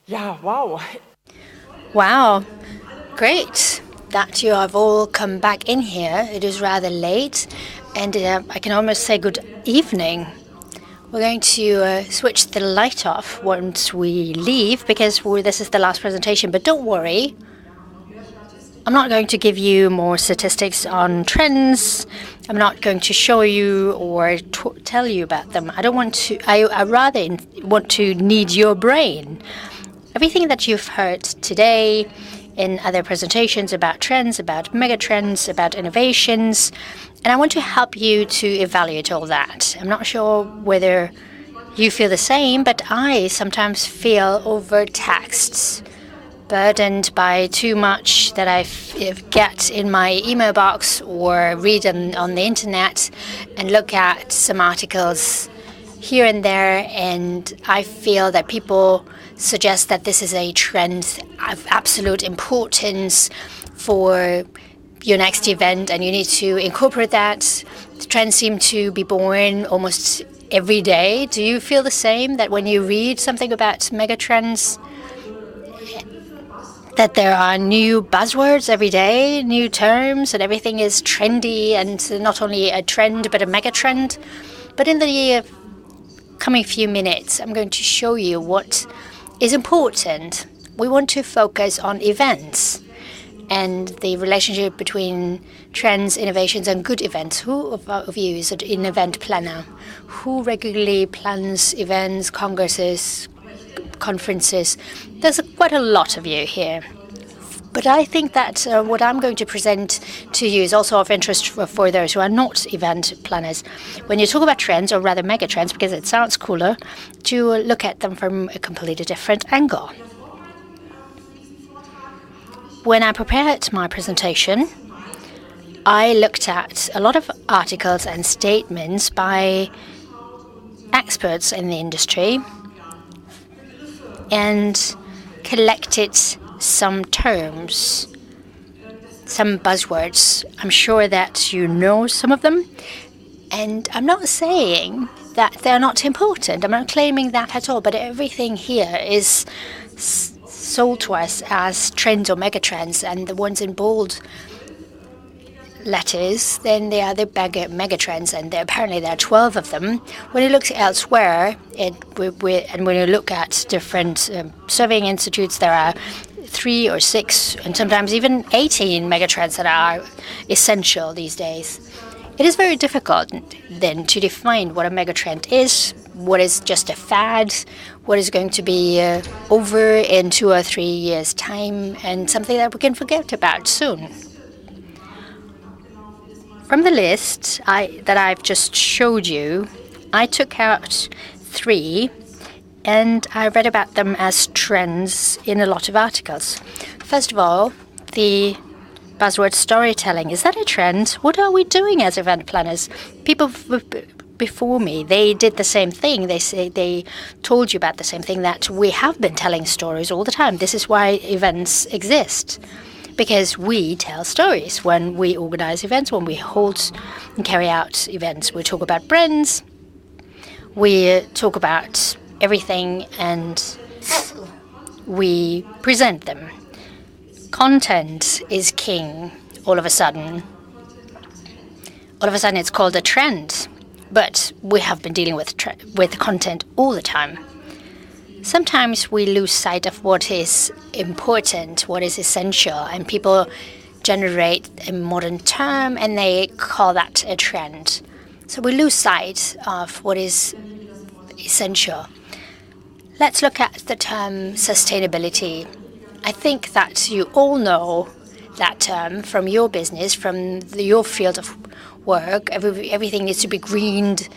Yeah, wow. Wow, great that you have all come back in here. It is rather late, and I can almost say good evening. We're going to switch the light off once we leave because this is the last presentation. But don't worry, I'm not going to give you more statistics on trends. I'm not going to show you or tell you about them. I don't want to. I rather want to need your brain. Everything that you've heard today in other presentations about trends, about megatrends, about innovations, and I want to help you to evaluate all that. I'm not sure whether you feel the same, but I sometimes feel overtaxed, burdened by too much that I get in my email box or read on the internet and look at some articles here and there, and I feel that people suggest that this is a trend of absolute importance for your next event and you need to incorporate that. The trends seem to be born almost every day. Do you feel the same, that when you read something about megatrends, that there are new buzzwords every day, new terms, and everything is trendy and not only a trend but a megatrend? But in the coming few minutes, I'm going to show you what is important. We want to focus on events and the relationship between trends, innovations, and good events. Who of you is an event planner? Who regularly plans events, congresses, conferences? There's quite a lot of you here. But I think that what I'm going to present to you is also of interest for those who are not event planners. When you talk about trends, or rather megatrends, because it sounds cooler, to look at them from a completely different angle. When I prepared my presentation, I looked at a lot of articles and statements by experts in the industry and collected some terms, some buzzwords. I'm sure that you know some of them. And I'm not saying that they're not important. I'm not claiming that at all. But everything here is sold to us as trends or megatrends. And the ones in bold letters, then they are the megatrends. And apparently there are 12 of them. When you look elsewhere, and when you look at different surveying institutes, there are 3 or 6 and sometimes even 18 megatrends that are essential these days. It is very difficult then to define what a megatrend is, what is just a fad, what is going to be over in 2 or 3 years' time, and something that we can forget about soon. From the list that I've just showed you, I took out 3. And I read about them as trends in a lot of articles. First of all, the buzzword storytelling. Is that a trend? What are we doing as event planners? People before me, they did the same thing. They told you about the same thing, that we have been telling stories all the time. This is why events exist. Because we tell stories when we organize events, when we hold and carry out events. We talk about brands. We talk about everything and we present them. Content is king all of a sudden. All of a sudden it's called a trend, but we have been dealing with content all the time. Sometimes we lose sight of what is important, what is essential, and people generate a modern term and they call that a trend. So we lose sight of what is essential. Let's look at the term sustainability. I think that you all know that term from your business, from your field of work. Everything needs to be greened.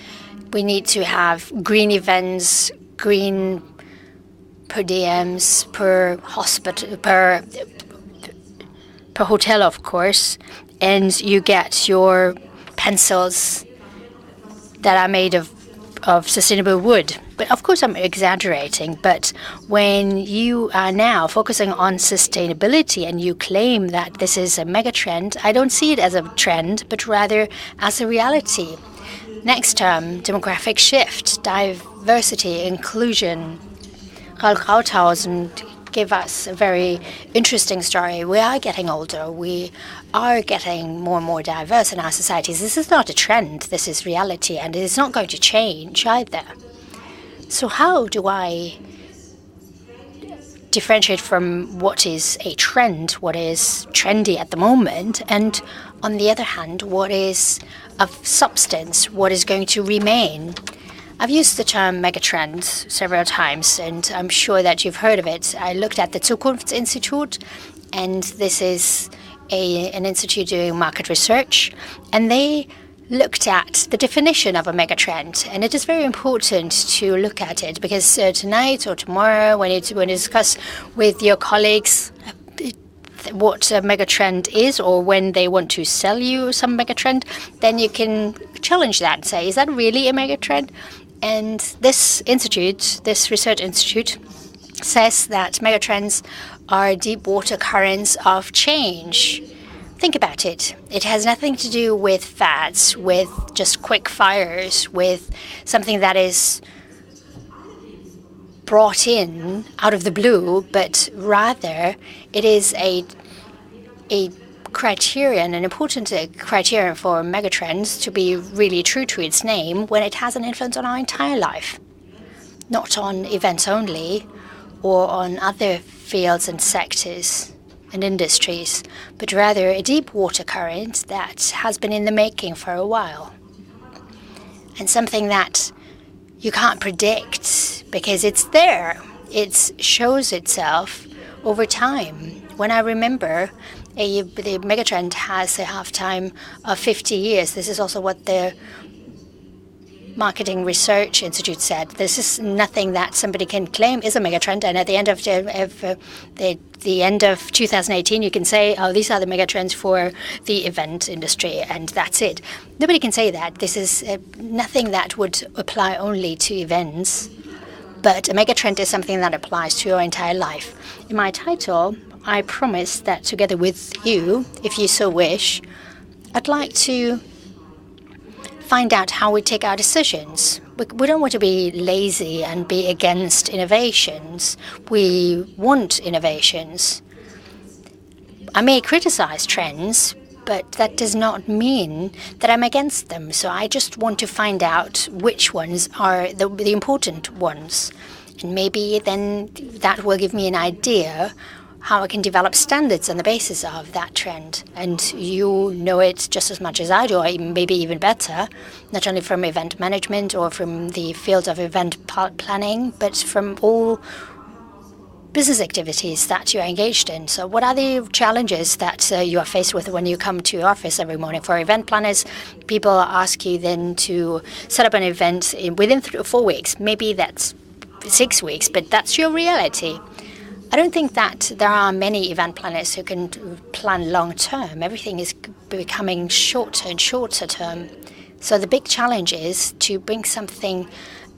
We need to have green events, green per diems, per hospital, per hotel, of course. And you get your pencils that are made of sustainable wood. But of course, I'm exaggerating. But when you are now focusing on sustainability and you claim that this is a mega trend, I don't see it as a trend, but rather as a reality. Next term, demographic shift, diversity, inclusion, Karl Krauthausen gave us a very interesting story. We are getting older. We are getting more and more diverse in our societies. This is not a trend. This is reality, and it is not going to change either. So how do I differentiate from what is a trend, what is trendy at the moment, and on the other hand, what is of substance, what is going to remain? I've used the term megatrends several times, and I'm sure that you've heard of it. I looked at the Zukunftsinstitut, and this is an institute doing market research, and they looked at the definition of a megatrend, and it is very important to look at it because tonight or tomorrow, when you discuss with your colleagues what a megatrend is, or when they want to sell you some megatrend, then you can challenge that and say, is that really a megatrend? And this institute, this research institute, says that megatrends are deep water currents of change. Think about it. It has nothing to do with fads, with just quick fires, with something that is brought in out of the blue, but rather it is a criterion, an important criterion for megatrends to be really true to its name when it has an influence on our entire life, not on events only or on other fields and sectors and industries, but rather a deep water current that has been in the making for a while, and something that you can't predict because it's there. It shows itself over time. When I remember, the megatrend has a half-time of 50 years. This is also what the Marketing Research Institute said. This is nothing that somebody can claim is a megatrend, and at the end of the end of 2018, you can say, oh, these are the megatrends for the event industry, and that's it. Nobody can say that. This is nothing that would apply only to events, but a megatrend is something that applies to your entire life. In my title, I promise that together with you, if you so wish, I'd like to find out how we take our decisions. We don't want to be lazy and be against innovations. We want innovations. I may criticize trends, but that does not mean that I'm against them. So I just want to find out which ones are the important ones. And maybe then that will give me an idea how I can develop standards on the basis of that trend. And you know it just as much as I do, or maybe even better, not only from event management or from the field of event planning, but from all business activities that you are engaged in. So what are the challenges that you are faced with when you come to your office every morning? For event planners, people ask you then to set up an event within 3 or 4 weeks. Maybe that's 6 weeks, but that's your reality. I don't think that there are many event planners who can plan long term. Everything is becoming shorter and shorter term. So the big challenge is to bring something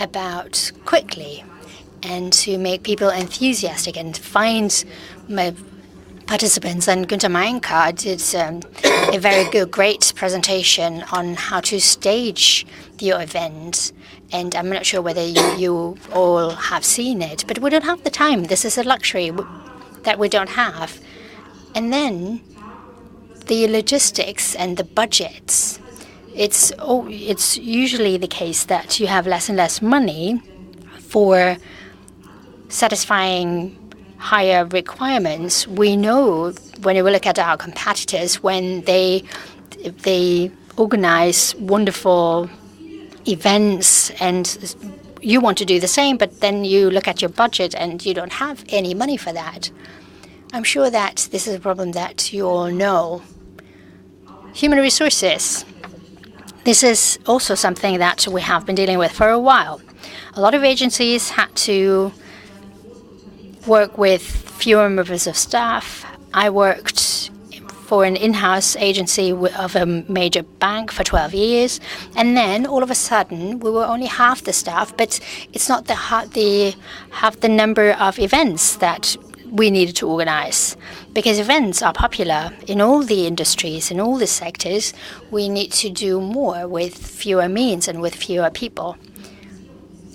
about quickly and to make people enthusiastic and find participants. And Günther Meinka did a very great presentation on how to stage your event. And I'm not sure whether you all have seen it, but we don't have the time. This is a luxury that we don't have. And then the logistics and the budgets. It's usually the case that you have less and less money for satisfying higher requirements. We know when we look at our competitors, when they organize wonderful events and you want to do the same, but then you look at your budget and you don't have any money for that. I'm sure that this is a problem that you all know. Human resources. This is also something that we have been dealing with for a while. A lot of agencies had to work with fewer members of staff. I worked for an in-house agency of a major bank for 12 years. And then all of a sudden, we were only half the staff, but it's not half the number of events that we needed to organize. Because events are popular in all the industries, in all the sectors. We need to do more with fewer means and with fewer people.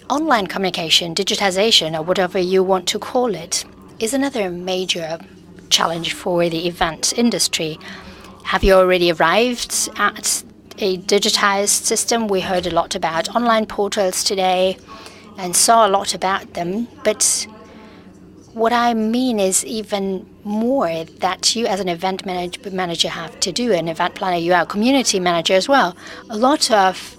Online communication, digitization, or whatever you want to call it, is another major challenge for the event industry. Have you already arrived at a digitized system? We heard a lot about online portals today and saw a lot about them, but what I mean is even more that you as an event manager have to do, an event planner, you are a community manager as well. A lot of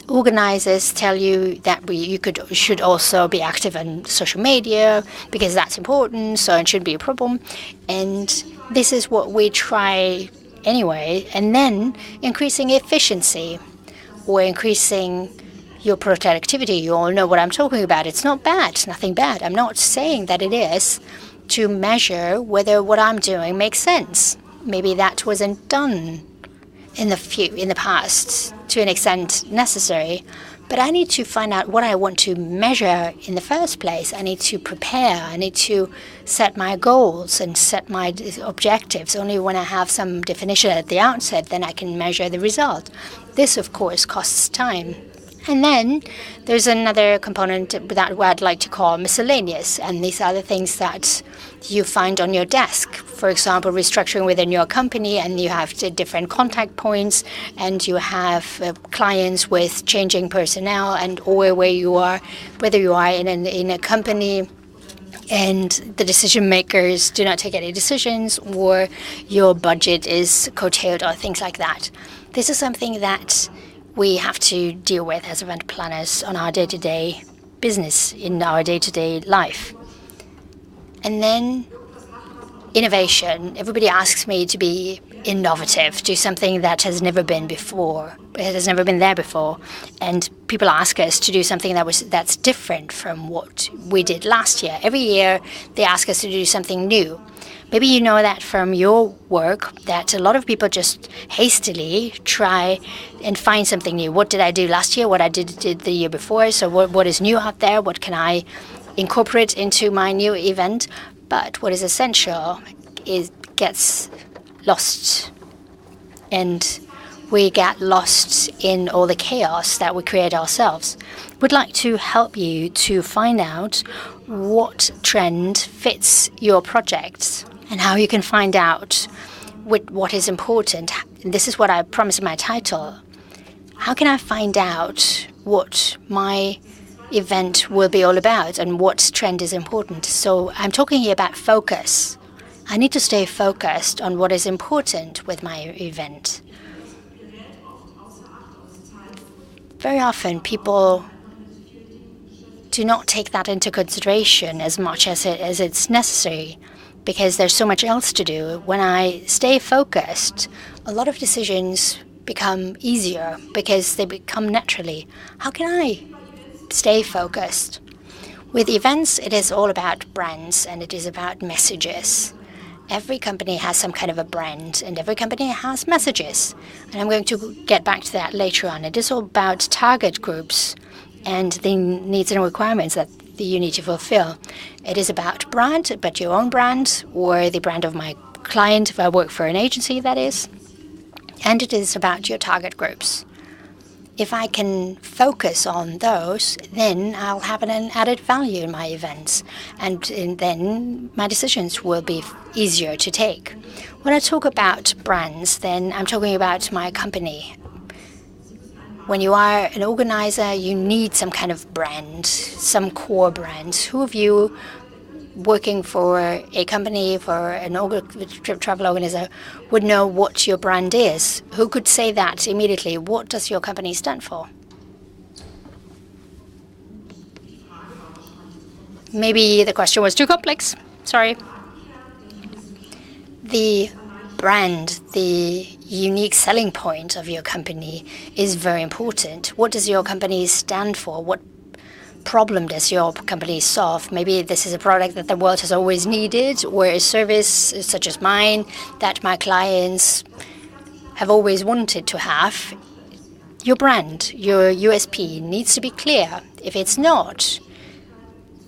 organizers tell you that you should also be active on social media because that's important, so it shouldn't be a problem. And this is what we try anyway. And then increasing efficiency or increasing your productivity. You all know what I'm talking about. It's not bad, nothing bad. I'm not saying that it is to measure whether what I'm doing makes sense. Maybe that wasn't done in the past to an extent necessary, but I need to find out what I want to measure in the first place. I need to prepare. I need to set my goals and set my objectives. Only when I have some definition at the outset, then I can measure the result. This, of course, costs time. And then there's another component that I'd like to call miscellaneous, and these are the things that you find on your desk. For example, restructuring within your company, and you have different contact points, and you have clients with changing personnel, and or where you are, whether you are in a company and the decision makers do not take any decisions, or your budget is curtailed, or things like that. This is something that we have to deal with as event planners on our day-to-day business, in our day-to-day life. And then innovation. Everybody asks me to be innovative, do something that has never been before. It has never been there before. And people ask us to do something that's different from what we did last year. Every year they ask us to do something new. Maybe you know that from your work that a lot of people just hastily try and find something new. What did I do last year? What I did the year before? So what is new out there? What can I incorporate into my new event? But what is essential gets lost, and we get lost in all the chaos that we create ourselves. We'd like to help you to find out what trend fits your projects and how you can find out what is important. This is what I promised in my title. How can I find out what my event will be all about and what trend is important? So I'm talking here about focus. I need to stay focused on what is important with my event. Very often people do not take that into consideration as much as it's necessary because there's so much else to do. When I stay focused, a lot of decisions become easier because they become naturally. How can I stay focused? With events, it is all about brands and it is about messages. Every company has some kind of a brand and every company has messages. And I'm going to get back to that later on. It is all about target groups and the needs and requirements that you need to fulfill. It is about brand, but your own brand or the brand of my client, if I work for an agency, that is. And it is about your target groups. If I can focus on those, then I'll have an added value in my events, and then my decisions will be easier to take. When I talk about brands, then I'm talking about my company. When you are an organizer, you need some kind of brand, some core brand. Who of you working for a company, for an travel organizer, would know what your brand is? Who could say that immediately? What does your company stand for? Maybe the question was too complex. Sorry. The brand, the unique selling point of your company is very important. What does your company stand for? What problem does your company solve? Maybe this is a product that the world has always needed, or a service such as mine that my clients have always wanted to have. Your brand, your USP needs to be clear. If it's not,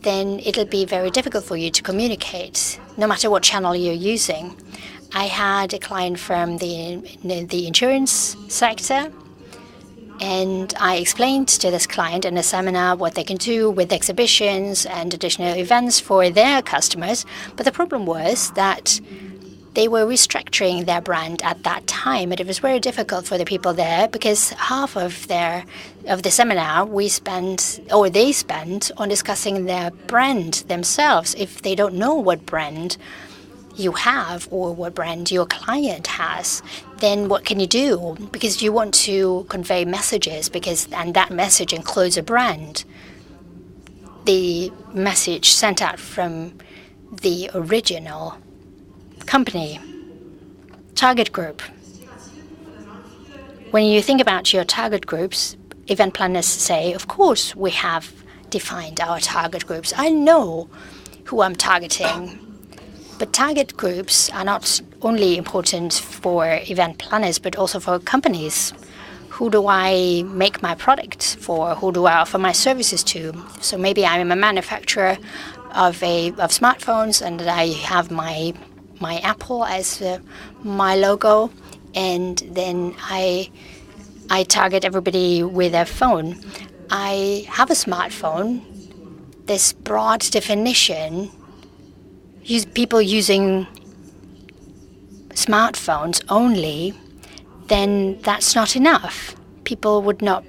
then it'll be very difficult for you to communicate, no matter what channel you're using. I had a client from the insurance sector, And I explained to this client in a seminar what they can do with exhibitions and additional events for their customers. But the problem was that they were restructuring their brand at that time, and it was very difficult for the people there because half of the seminar they spent on discussing their brand themselves. If they don't know what brand you have or what brand your client has, then what can you do? Because you want to convey messages, and that message includes a brand. The message sent out from the original company, target group. When you think about your target groups, event planners say, of course, we have defined our target groups. I know who I'm targeting. But target groups are not only important for event planners, but also for companies. Who do I make my product for? Who do I offer my services to? So maybe I'm a manufacturer of smartphones, and I have my Apple as my logo, and then I target everybody with a phone. I have a smartphone. This broad definition. People using smartphones only, then that's not enough. People would not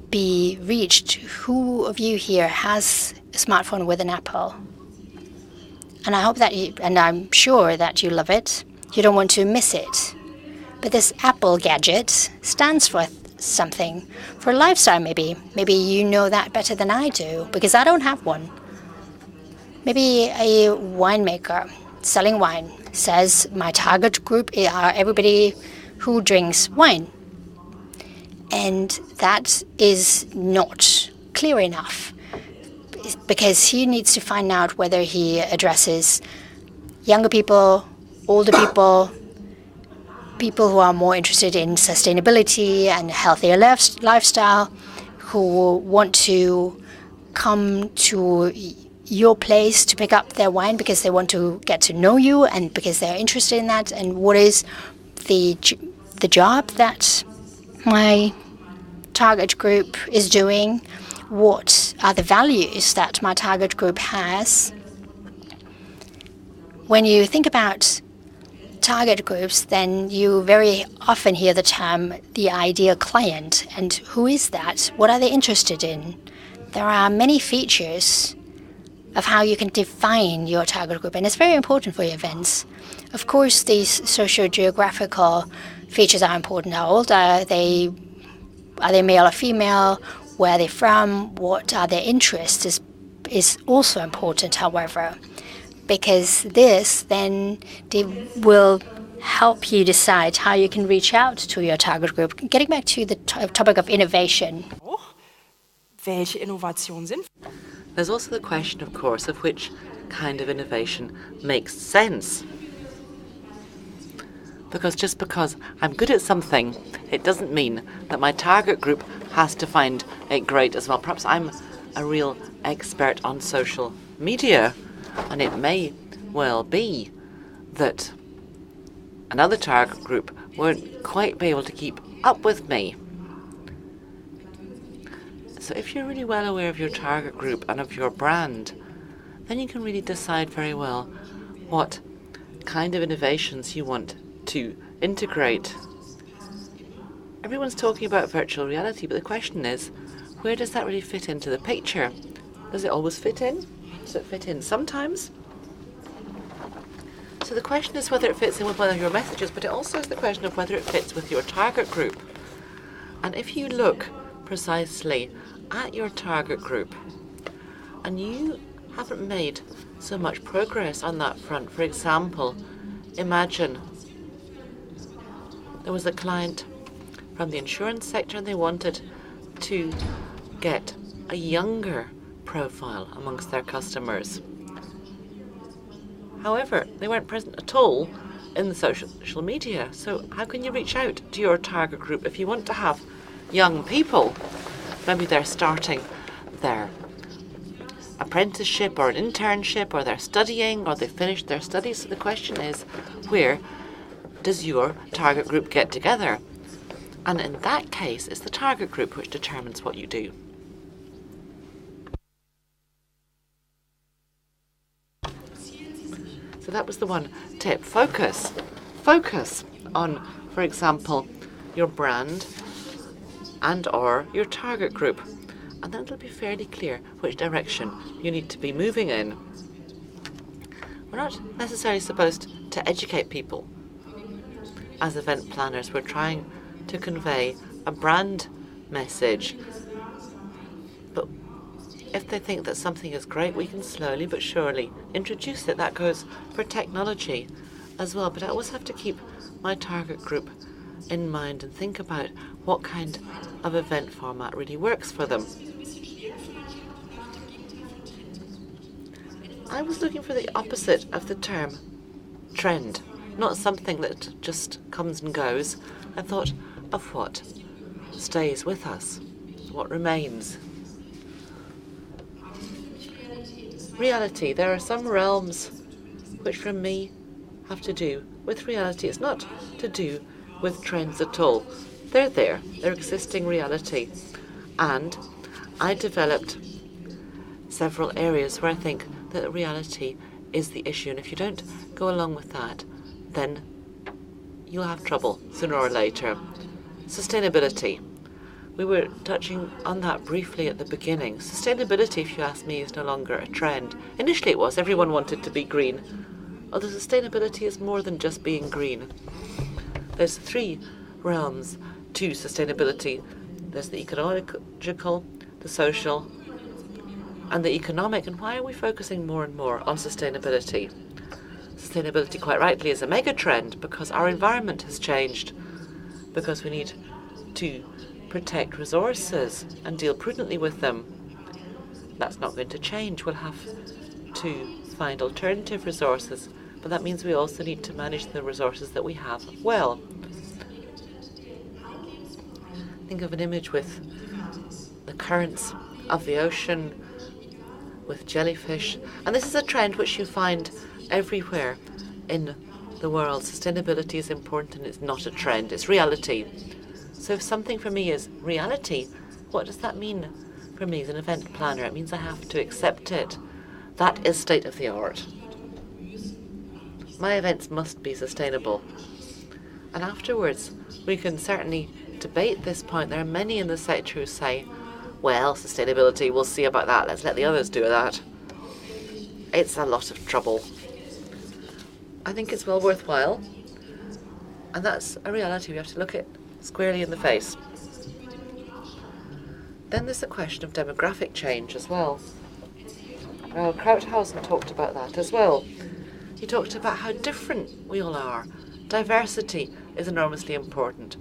be reached. Who of you here has a smartphone with an Apple? And I hope that and I'm sure that you love it. You don't want to miss it. But this Apple gadget stands for something, for lifestyle maybe. Maybe you know that better than I do, because I don't have one. Maybe a winemaker selling wine says my target group are everybody who drinks wine. And that is not clear enough because he needs to find out whether he addresses younger people, older people, people who are more interested in sustainability and healthier lifestyle, who want to come to your place to pick up their wine because they want to get to know you and because they're interested in that. And what is the job that my target group is doing? What are the values that my target group has? When you think about target groups, then you very often hear the term the ideal client. And who is that? What are they interested in? There are many features of how you can define your target group, and it's very important for your events. Of course, these socio-geographical features are important. How old are they? Are they male or female? Where are they from? What are their interests is also important, however, because this then will help you decide how you can reach out to your target group. Getting back to the topic of innovation. Welche Innovationen sind? There's also the question, of course, of which kind of innovation makes sense. Because just because I'm good at something, it doesn't mean that my target group has to find it great as well. Perhaps I'm a real expert on social media, and it may well be that another target group won't quite be able to keep up with me. So if you're really well aware of your target group and of your brand, then you can really decide very well what kind of innovations you want to integrate. Everyone's talking about virtual reality, but the question is, where does that really fit into the picture? Does it always fit in? Does it fit in sometimes? So the question is whether it fits in with one of your messages, but it also is the question of whether it fits with your target group. And if you look precisely at your target group and you haven't made so much progress on that front, for example, imagine there was a client from the insurance sector and they wanted to get a younger profile amongst their customers. However, they weren't present at all in the social media. So how can you reach out to your target group if you want to have young people? Maybe they're starting their apprenticeship or an internship, or they're studying, or they've finished their studies. So the question is, where does your target group get together? And in that case, it's the target group which determines what you do. So that was the one tip. Focus. Focus on, for example, your brand and or your target group. And then it'll be fairly clear which direction you need to be moving in. We're not necessarily supposed to educate people. As event planners, we're trying to convey a brand message. But if they think that something is great, we can slowly but surely introduce it. That goes for technology as well. But I always have to keep my target group in mind and think about what kind of event format really works for them. I was looking for the opposite of the term trend, not something that just comes and goes. I thought of what stays with us, what remains. Reality. There are some realms which for me have to do with reality. It's not to do with trends at all. They're there. They're existing reality. And I developed several areas where I think that reality is the issue. And if you don't go along with that, then you'll have trouble sooner or later. Sustainability. We were touching on that briefly at the beginning. Sustainability, if you ask me, is no longer a trend. Initially it was. Everyone wanted to be green. Although sustainability is more than just being green. There's three realms to sustainability. There's the ecological, the social, and the economic. And why are we focusing more and more on sustainability? Sustainability, quite rightly, is a megatrend because our environment has changed, because we need to protect resources and deal prudently with them. That's not going to change. We'll have to find alternative resources, but that means we also need to manage the resources that we have well. Think of an image with the currents of the ocean, with jellyfish. And this is a trend which you find everywhere in the world. Sustainability is important and it's not a trend, it's reality. So if something for me is reality, what does that mean for me as an event planner? It means I have to accept it. That is state of the art. My events must be sustainable. And afterwards, we can certainly debate this point. There are many in the sector who say, well, sustainability, we'll see about that. Let's let the others do that. It's a lot of trouble. I think it's well worthwhile. And that's a reality we have to look at squarely in the face. Then there's the question of demographic change as well. Well, Krauthausen talked about that as well. He talked about how different we all are. Diversity is enormously important.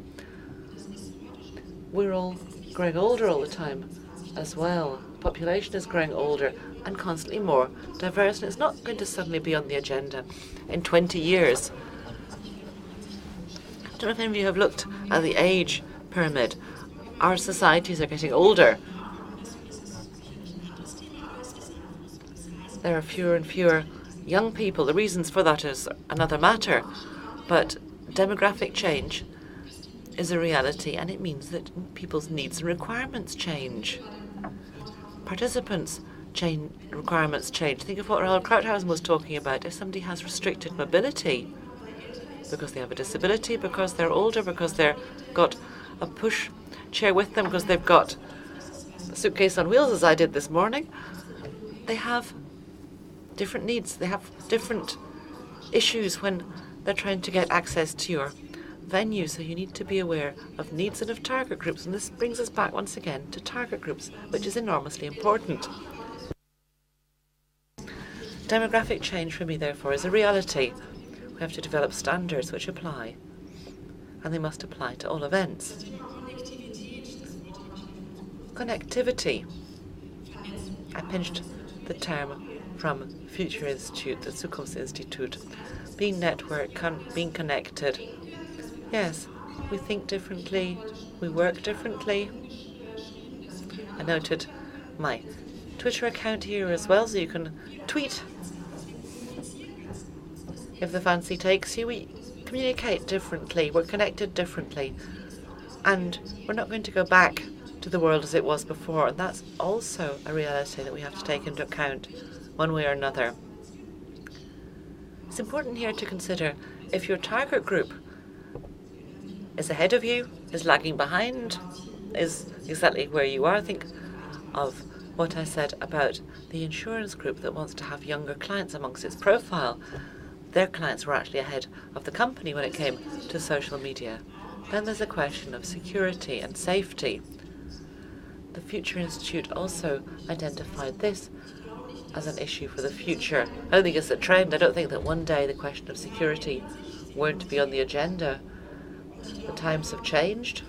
We're all growing older all the time as well. Population is growing older and constantly more diverse, and it's not going to suddenly be on the agenda in 20 years. I don't know if any of you have looked at the age pyramid. Our societies are getting older. There are fewer and fewer young people. The reasons for that is another matter, but demographic change is a reality, and it means that people's needs and requirements change. Participants' requirements change. Think of what Raoul Krauthausen was talking about. If somebody has restricted mobility because they have a disability, because they're older, because they've got a push chair with them, because they've got a suitcase on wheels, as I did this morning, they have different needs. They have different issues when they're trying to get access to your venue, so you need to be aware of needs and of target groups. And this brings us back once again to target groups, which is enormously important. Demographic change for me, therefore, is a reality. We have to develop standards which apply, and they must apply to all events. Connectivity. I pinched the term from Future Institute, the Zukunftsinstitut. Being networked, being connected. Yes, we think differently, we work differently. I noted my Twitter account here as well, so you can tweet if the fancy takes you. We communicate differently, we're connected differently. And we're not going to go back to the world as it was before. And that's also a reality that we have to take into account one way or another. It's important here to consider if your target group is ahead of you, is lagging behind, is exactly where you are. Think of what I said about the insurance group that wants to have younger clients amongst its profile. Their clients were actually ahead of the company when it came to social media. Then there's a question of security and safety. The Future Institute also identified this as an issue for the future. I don't think it's a trend. I don't think that one day the question of security won't be on the agenda. The times have changed,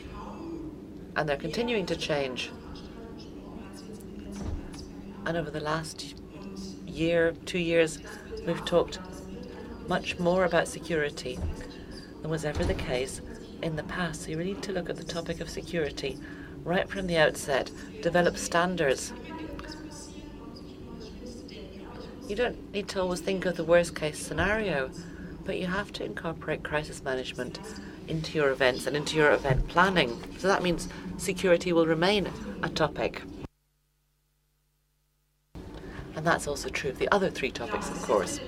and they're continuing to change. And over the last year, 2 years, we've talked much more about security than was ever the case in the past. So you really need to look at the topic of security right from the outset, develop standards. You don't need to always think of the worst case scenario, but you have to incorporate crisis management into your events and into your event planning. So that means security will remain a topic. And that's also true of the other 3 topics, of course.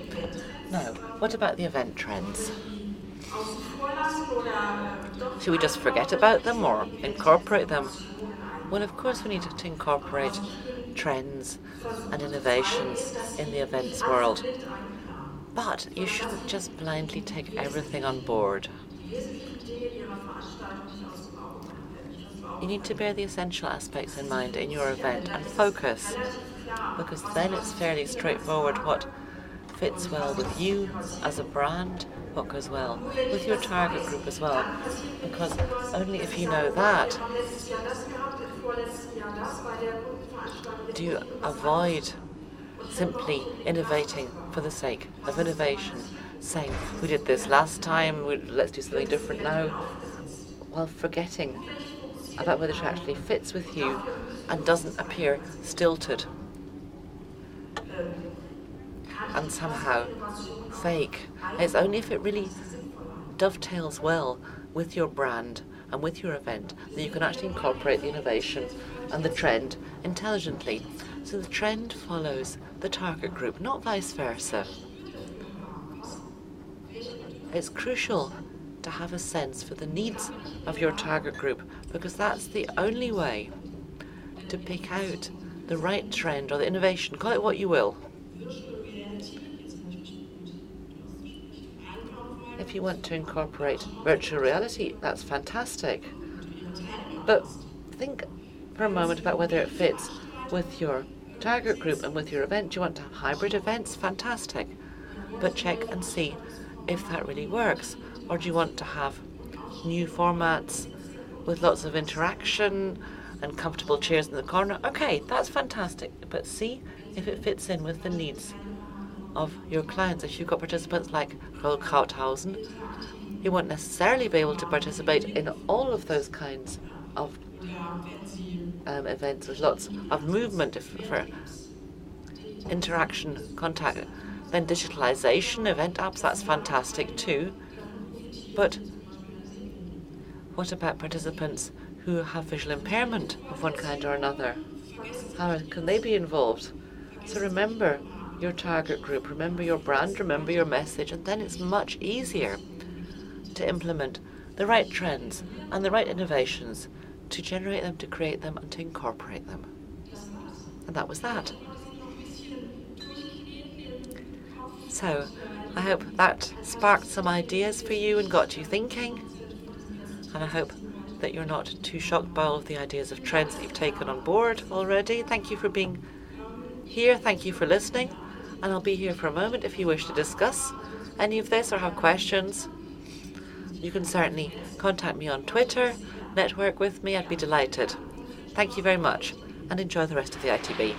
Now, what about the event trends? Should we just forget about them or incorporate them? Well, of course we need to incorporate trends and innovations in the events world. But you shouldn't just blindly take everything on board. You need to bear the essential aspects in mind in your event and focus, because then it's fairly straightforward what fits well with you as a brand, what goes well with your target group as well, because only if you know that do you avoid simply innovating for the sake of innovation, saying we did this last time, let's do something different now, while forgetting about whether it actually fits with you and doesn't appear stilted and somehow fake. It's only if it really dovetails well with your brand and with your event that you can actually incorporate the innovation and the trend intelligently. So the trend follows the target group, not vice versa. It's crucial to have a sense for the needs of your target group, because that's the only way to pick out the right trend or the innovation, call it what you will. If you want to incorporate virtual reality, that's fantastic. But think for a moment about whether it fits with your target group and with your event. Do you want to have hybrid events? Fantastic. But check and see if that really works. Or do you want to have new formats with lots of interaction and comfortable chairs in the corner? Okay, that's fantastic. But see if it fits in with the needs of your clients. If you've got participants like Rolkhauthausen, you won't necessarily be able to participate in all of those kinds of events with lots of movement for interaction, contact. Then digitalization, event apps, that's fantastic too. But what about participants who have visual impairment of one kind or another? How can they be involved? So remember your target group, remember your brand, remember your message, and then it's much easier to implement the right trends and the right innovations, to generate them, to create them, and to incorporate them. And that was that. So I hope that sparked some ideas for you and got you thinking. And I hope that you're not too shocked by all of the ideas of trends that you've taken on board already. Thank you for being here. Thank you for listening. And I'll be here for a moment if you wish to discuss any of this or have questions. You can certainly contact me on Twitter, network with me. I'd be delighted. Thank you very much and enjoy the rest of the ITB.